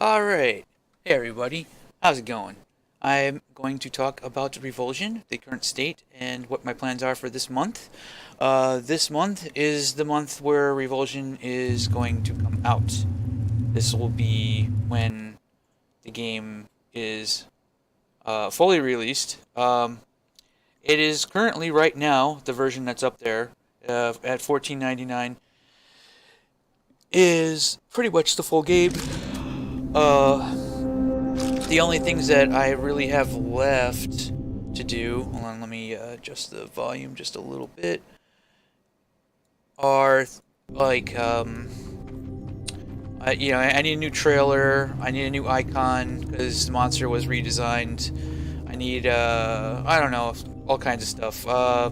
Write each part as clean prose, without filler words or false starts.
Alright, hey everybody, how's it going? I'm going to talk about Revulsion, the current state, and what my plans are for this month. This month is the month where Revulsion is going to come out. This will be when the game is fully released. It is currently, right now, the version that's up there at $14.99 is pretty much the full game. The only things that I really have left to do, hold on, let me adjust the volume just a little bit, are like, I need a new trailer, I need a new icon, because the monster was redesigned, I need, I don't know, all kinds of stuff, but,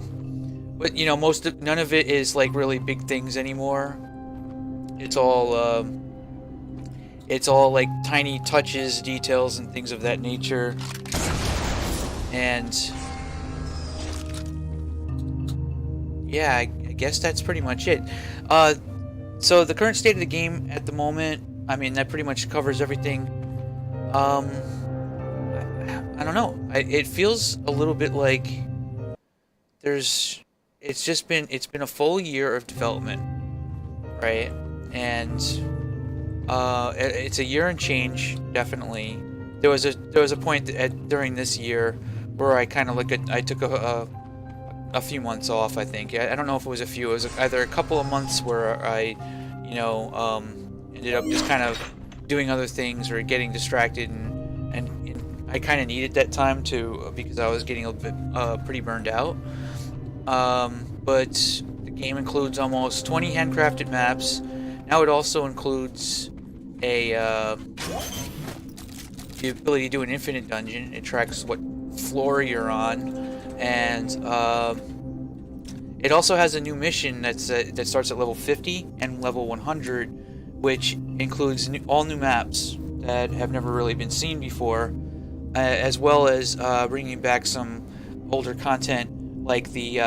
none of it is, like, really big things anymore. It's all like tiny touches, details, and things of that nature. And yeah, I guess that's pretty much it. So the current state of the game at the moment, I mean, that pretty much covers everything. I don't know. It feels a little bit like it's been a full year of development, right? And it's a year and change, definitely. There was a point during this year where I kind of I took a few months off. I think I don't know if it was a few. It was either a couple of months where I, ended up just kind of doing other things or getting distracted, and I kind of needed that time because I was getting a bit pretty burned out. But the game includes almost 20 handcrafted maps. Now it also includes the ability to do an infinite dungeon. It tracks what floor you're on, and it also has a new mission that starts at level 50 and level 100, which includes all new maps that have never really been seen before, as well as bringing back some older content like the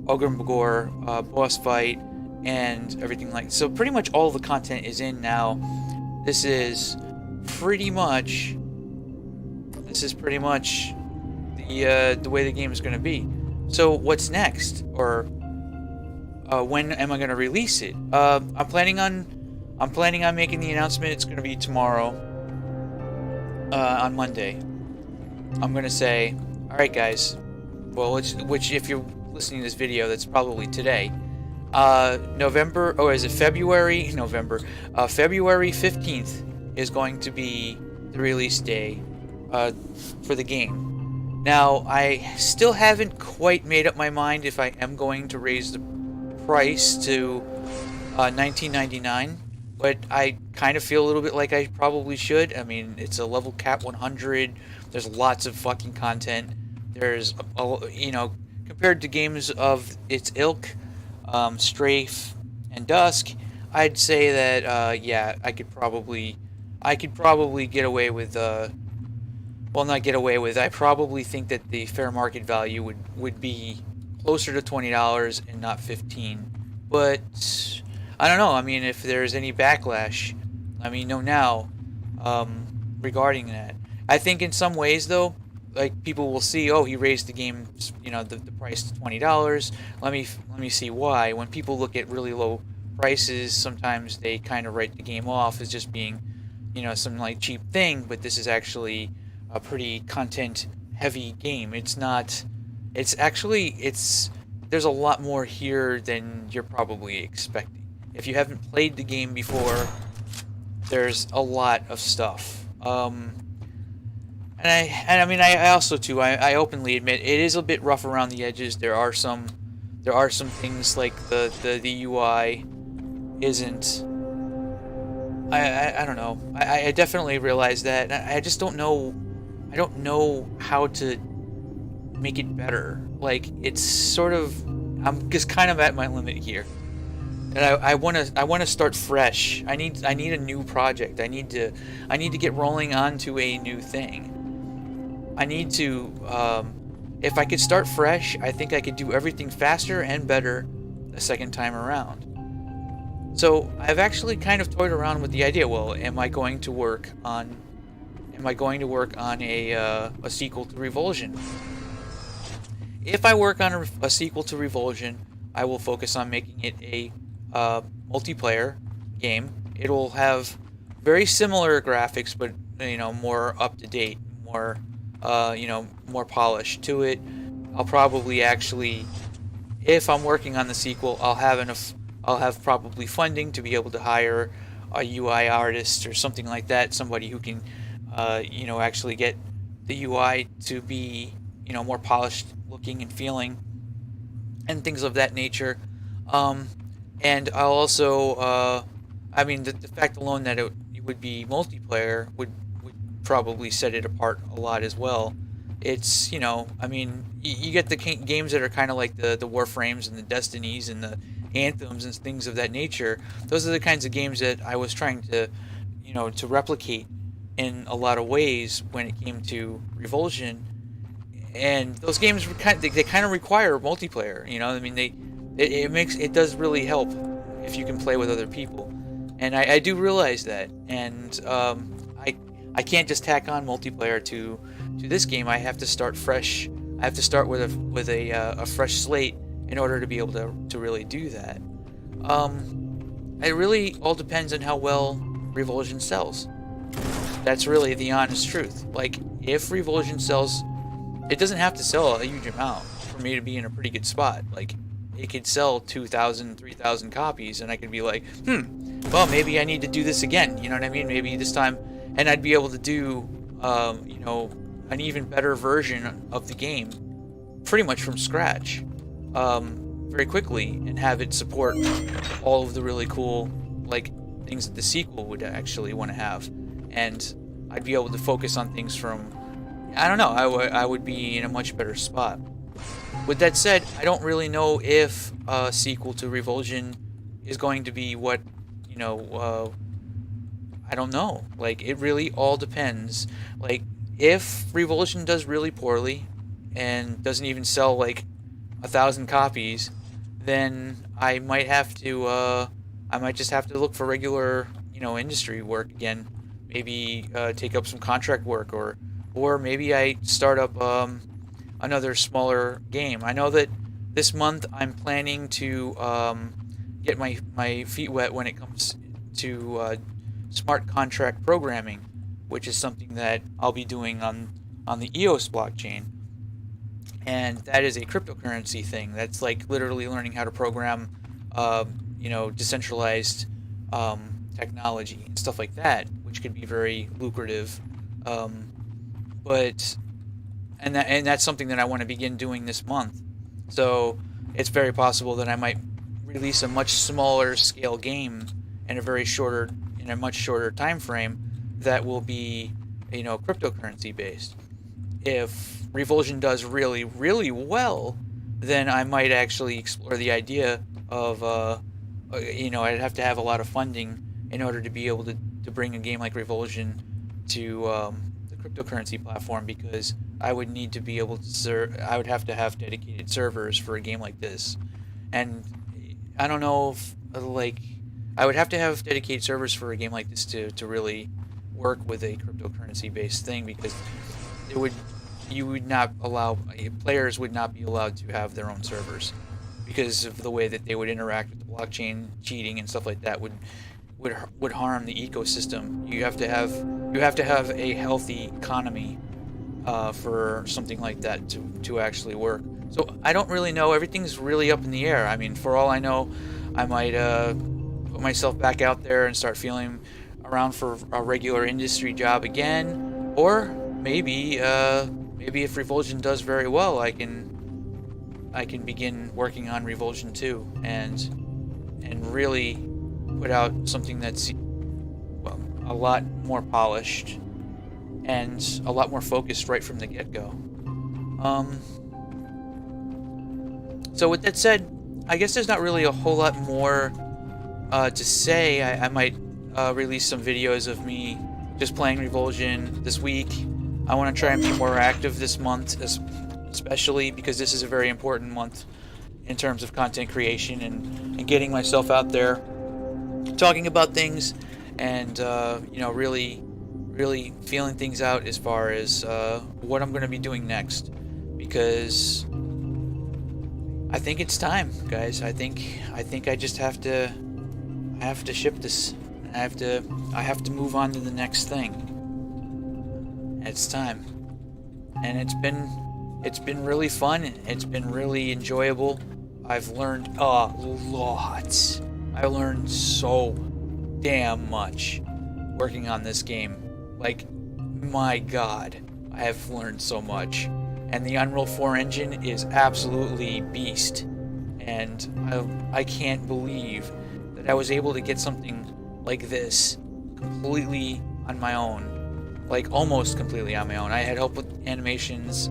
Ogre boss fight and everything like so. Pretty much all the content is in now. This is pretty much the way the game is going to be. So what's next, or when am I going to release it? I'm planning on making the announcement. It's going to be tomorrow, on Monday. I'm going to say, all right, guys. Well, which if you're listening to this video, that's probably today. February 15th is going to be the release day for the game. Now, I still haven't quite made up my mind if I am going to raise the price to $19.99, but I kind of feel a little bit like I probably should. I mean, it's a level cap 100. There's lots of fucking content. There's compared to games of its ilk, Strafe and Dusk, I'd say that yeah, I could probably get away with well, not get away with. I probably think that the fair market value would be closer to $20 and not 15. But I don't know. I mean, if there's any backlash, let me know now regarding that. I think in some ways though, like, people will see, oh, he raised the game, the price to $20. Let me see why. When people look at really low prices, sometimes they kind of write the game off as just being, some like cheap thing. But this is actually a pretty content-heavy game. It's not. It's actually there's a lot more here than you're probably expecting. If you haven't played the game before, there's a lot of stuff. And I mean, I also too, I openly admit it is a bit rough around the edges. There are some things like the UI isn't. I don't know. I definitely realize that. I just don't know. I don't know how to make it better. Like, it's sort of, I'm just kind of at my limit here. And I want to start fresh. I need a new project. I need to get rolling onto a new thing. I need to, if I could start fresh, I think I could do everything faster and better the second time around. So I've actually kind of toyed around with the idea. Well, am I going to work on a sequel to Revulsion? If I work on a sequel to Revulsion, I will focus on making it a multiplayer game. It'll have very similar graphics, but more up to date, more polished to it. I'll probably actually, if I'm working on the sequel, I'll have probably funding to be able to hire a UI artist or something like that, somebody who can, actually get the UI to be, more polished looking and feeling, and things of that nature. And I'll also, the fact alone that it would be multiplayer would probably set it apart a lot as well. It's, you get the games that are kind of like the Warframes and the Destinies and the Anthems and things of that nature. Those are the kinds of games that I was trying to, to replicate in a lot of ways when it came to Revulsion. And those games they kind of require multiplayer. It does really help if you can play with other people, and I do realize that. And I can't just tack on multiplayer to this game. I have to start fresh. I have to start with a fresh slate in order to be able to really do that. It really all depends on how well Revulsion sells. That's really the honest truth. Like, if Revulsion sells, it doesn't have to sell a huge amount for me to be in a pretty good spot. Like, it could sell 2,000, 3,000 copies, and I could be like, well, maybe I need to do this again. You know what I mean? Maybe this time, and I'd be able to do, an even better version of the game, pretty much from scratch, very quickly, and have it support all of the really cool, like, things that the sequel would actually want to have. And I'd be able to focus on things from, I don't know, I would be in a much better spot. With that said, I don't really know if a sequel to Revulsion is going to be what, I don't know. Like, it really all depends. Like, if Revulsion does really poorly and doesn't even sell like 1,000 copies, then I might just have to look for regular, industry work again. Maybe take up some contract work, or maybe I start up another smaller game. I know that this month I'm planning to get my feet wet when it comes to smart contract programming, which is something that I'll be doing on the EOS blockchain. And that is a cryptocurrency thing. That's like literally learning how to program, decentralized technology and stuff like that, which could be very lucrative. But that's something that I want to begin doing this month. So it's very possible that I might release a much smaller scale game in a much shorter time frame that will be, cryptocurrency based. If Revulsion does really, really well, then I might actually explore the idea of, I'd have to have a lot of funding in order to be able to bring a game like Revulsion to the cryptocurrency platform, because I would need to be able to I would have to have dedicated servers for a game like this. And I don't know if, I would have to have dedicated servers for a game like this to really work with a cryptocurrency based thing, because players would not be allowed to have their own servers because of the way that they would interact with the blockchain. Cheating and stuff like that would harm the ecosystem. You have to have a healthy economy for something like that to actually work. So I don't really know. Everything's really up in the air. I mean, for all I know, I might put myself back out there and start feeling around for a regular industry job again, or maybe if Revulsion does very well, I can begin working on Revulsion 2 and really put out something that's, well, a lot more polished and a lot more focused right from the get-go. So with that said, I guess there's not really a whole lot more to say. I might release some videos of me just playing Revulsion this week. I want to try and be more active this month, especially because this is a very important month in terms of content creation and getting myself out there talking about things and you know, really feeling things out as far as what I'm going to be doing next, because I think it's time, guys. I think I just have to ship this. I have to move on to the next thing. It's time. And it's been really fun. It's been really enjoyable. I've learned a lot. I learned so damn much working on this game. Like, my god, I have learned so much. And the Unreal 4 engine is absolutely beast. And I can't believe that I was able to get something like this completely on my own. Like, almost completely on my own. I had help with animations,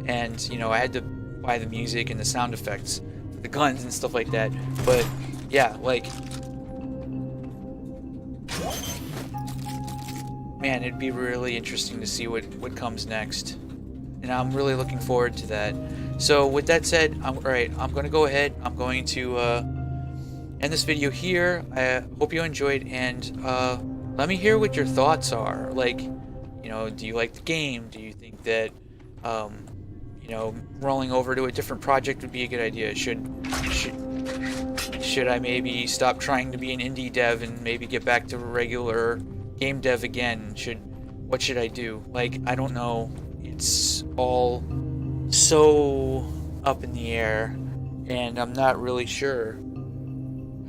and, you know, I had to buy the music and the sound effects for the guns and stuff like that. But, yeah, like, man, it'd be really interesting to see what comes next. And I'm really looking forward to that. So, with that said, I'm going to go ahead. I'm going to end this video here. I hope you enjoyed, and let me hear what your thoughts are. Like, you know, do you like the game? Do you think that, you know, rolling over to a different project would be a good idea? Should I maybe stop trying to be an indie dev and maybe get back to regular game dev again? What should I do? Like, I don't know. It's all so up in the air, and I'm not really sure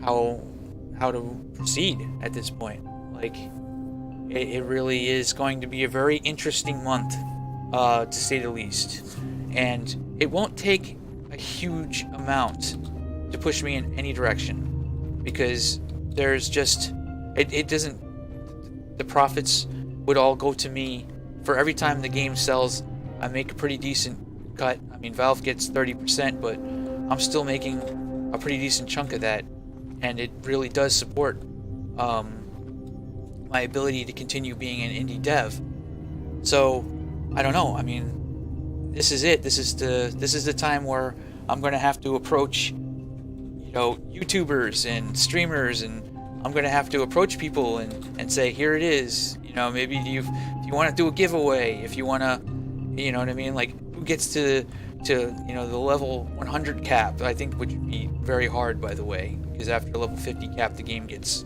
how to proceed at this point. Like, it really is going to be a very interesting month, to say the least. And it won't take a huge amount to push me in any direction, because there's just, it doesn't, the profits would all go to me. For every time the game sells, I make a pretty decent cut. I mean, Valve gets 30%, but I'm still making a pretty decent chunk of that, and it really does support my ability to continue being an indie dev. So, I don't know. I mean, this is it. This is the time where I'm going to have to approach, you know, YouTubers and streamers, and I'm going to have to approach people and say, here it is. You know, maybe if you want to do a giveaway, if you want to, you know what I mean? Like, who gets to you know, the level 100 cap, I think would be very hard, by the way, because after level 50 cap, the game gets,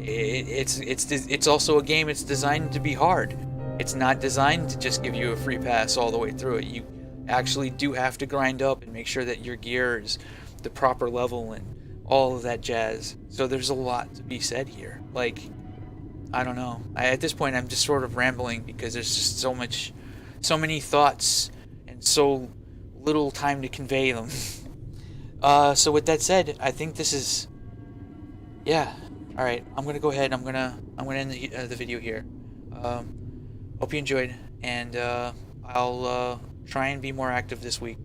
it's also a game. It's designed to be hard. It's not designed to just give you a free pass all the way through it. You actually do have to grind up and make sure that your gear is the proper level and all of that jazz. So there's a lot to be said here. Like, I don't know. At this point, I'm just sort of rambling because there's just so many thoughts and so little time to convey them. So with that said, I think this is, yeah. All right, I'm gonna go ahead. I'm gonna end the video here. Hope you enjoyed, and I'll try and be more active this week.